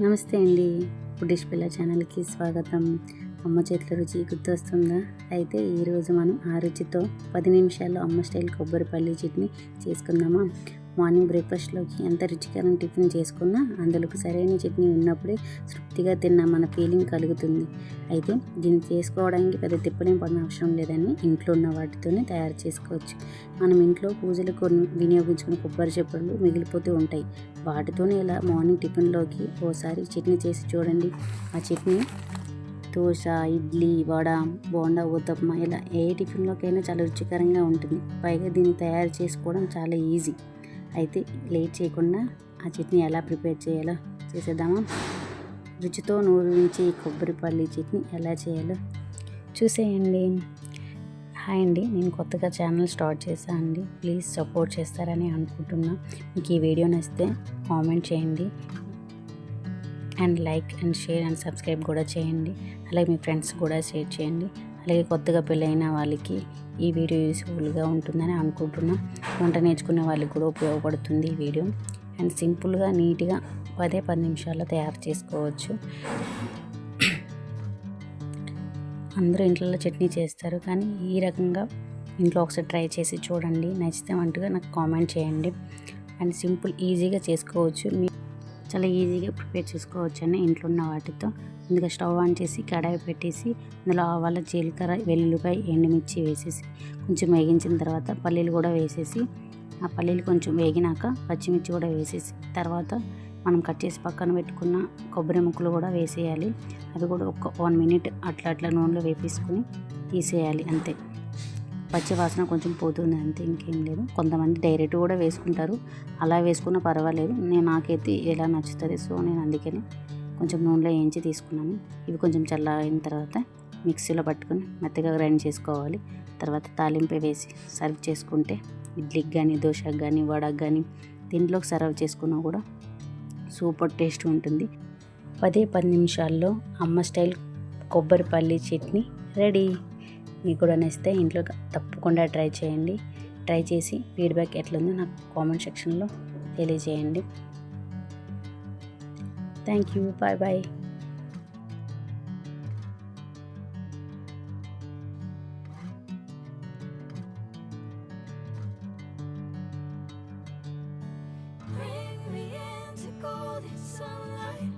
నమస్తే అండి. ఫుడిష్ పిల్ల ఛానల్‌కి స్వాగతం. అమ్మ చేతుల రుచి గుర్తొస్తుందా? అయితే ఈరోజు మనం ఆ రుచితో 10 నిమిషాల్లో అమ్మ స్టైల్ కొబ్బరి పల్లి చట్నీ చేసుకుందామా? మార్నింగ్ బ్రేక్‌ఫాస్ట్‌లోకి ఎంత రుచికరమైన టిఫిన్ చేసుకున్నా అందులోకి సరైన చట్నీ ఉన్నప్పుడే తృప్తిగా తిన్నామన్న ఫీలింగ్ కలుగుతుంది. అయితే దీన్ని చేసుకోవడానికి పెద్ద తిప్పలేం పడిన అవసరం లేదని ఇంట్లో ఉన్న వాటితోనే తయారు చేసుకోవచ్చు. మనం ఇంట్లో పూజలకు వినియోగించుకున్న కొబ్బరి చిప్పలు మిగిలిపోతూ ఉంటాయి. వాటితోనే ఇలా మార్నింగ్ టిఫిన్లోకి ఓసారి చట్నీ చేసి చూడండి. ఆ చట్నీ దోశ, ఇడ్లీ, వడ, బోండా, ఊతప్పం ఇలా ఏ టిఫిన్లోకైనా చాలా రుచికరంగా ఉంటుంది. పైగా దీన్ని తయారు చేసుకోవడం చాలా ఈజీ. అయితే లేట్ చేయకుండా ఆ చట్నీ ఎలా ప్రిపేర్ చేయాలో చేసేద్దామా? రుచితో నూరించే ఈ కొబ్బరి పల్లి చట్నీ ఎలా చేయాలో చూసేయండి. హాయ్ అండి, నేను కొత్తగా ఛానల్ స్టార్ట్ చేశాను అండి. ప్లీజ్ సపోర్ట్ చేస్తారని అనుకుంటున్నా. మీకు ఈ వీడియో నచ్చితే కామెంట్ చేయండి and like and share and subscribe కూడా చేయండి. అలాగే మీ ఫ్రెండ్స్ కూడా షేర్ చేయండి. అలాగే కొత్తగా పెళ్ళైన వాళ్ళకి ఈ వీడియో యూస్ఫుల్గా ఉంటుందని అనుకుంటున్నాం. వంట నేర్చుకునే వాళ్ళకి కూడా ఉపయోగపడుతుంది ఈ వీడియో. అండ్ సింపుల్గా నీట్గా 10 నిమిషాల్లో తయారు చేసుకోవచ్చు. అందరూ ఇంట్లో చట్నీ చేస్తారు, కానీ ఈ రకంగా ఇంట్లో ఒకసారి ట్రై చేసి చూడండి. నచ్చితే అంటుగా నాకు కామెంట్ చేయండి. అండ్ సింపుల్ ఈజీగా చేసుకోవచ్చు. చాలా ఈజీగా ప్రిపేర్ చేసుకోవచ్చు అని ఇంట్లో ఉన్న వాటితో. ముందుగా స్టవ్ ఆన్ చేసి కడాయి పెట్టేసి అందులో ఆవాల, జీలకర్ర, వెల్లుల్లిపాయ, ఎండుమిర్చి వేసేసి కొంచెం వేగించిన తర్వాత పల్లీలు కూడా వేసేసి ఆ పల్లీలు కొంచెం వేగినాక పచ్చిమిర్చి కూడా వేసేసి తర్వాత మనం కట్ చేసి పక్కన పెట్టుకున్న కొబ్బరి ముక్కలు కూడా వేసేయాలి. అవి కూడా ఒక 1 మినిట్ అట్లా నూనెలో వేపేసుకొని తీసేయాలి. అంతే, పచ్చి వాసన కొంచెం పోతుంది అంతే, ఇంకేం లేదు. కొంతమంది డైరెక్ట్ కూడా వేసుకుంటారు, అలా వేసుకున్నా పర్వాలేదు. నాకైతే ఎలా నచ్చుతుంది, సో నేను అందుకని కొంచెం నూనెలో వేయించి తీసుకున్నాను. ఇవి కొంచెం చల్లారిన తర్వాత మిక్సీలో పట్టుకొని మెత్తగా గ్రైండ్ చేసుకోవాలి. తర్వాత తాలింపు వేసి సర్వ్ చేసుకుంటే ఇడ్లీకి కానీ, దోశకి కానీ, వడకి కానీ దీంట్లోకి సర్వ్ చేసుకున్నా కూడా సూపర్ టేస్ట్ ఉంటుంది. 10 నిమిషాల్లో అమ్మ స్టైల్ కొబ్బరి పల్లి చట్నీ రెడీ. మీకు కూడా నచ్చితే ఇంట్లో తప్పకుండా ట్రై చేయండి. ట్రై చేసి ఫీడ్బ్యాక్ ఎట్లుందో నాకు కామెంట్ సెక్షన్లో తెలియజేయండి. Thank you, bye bye. Bring me into golden sunlight.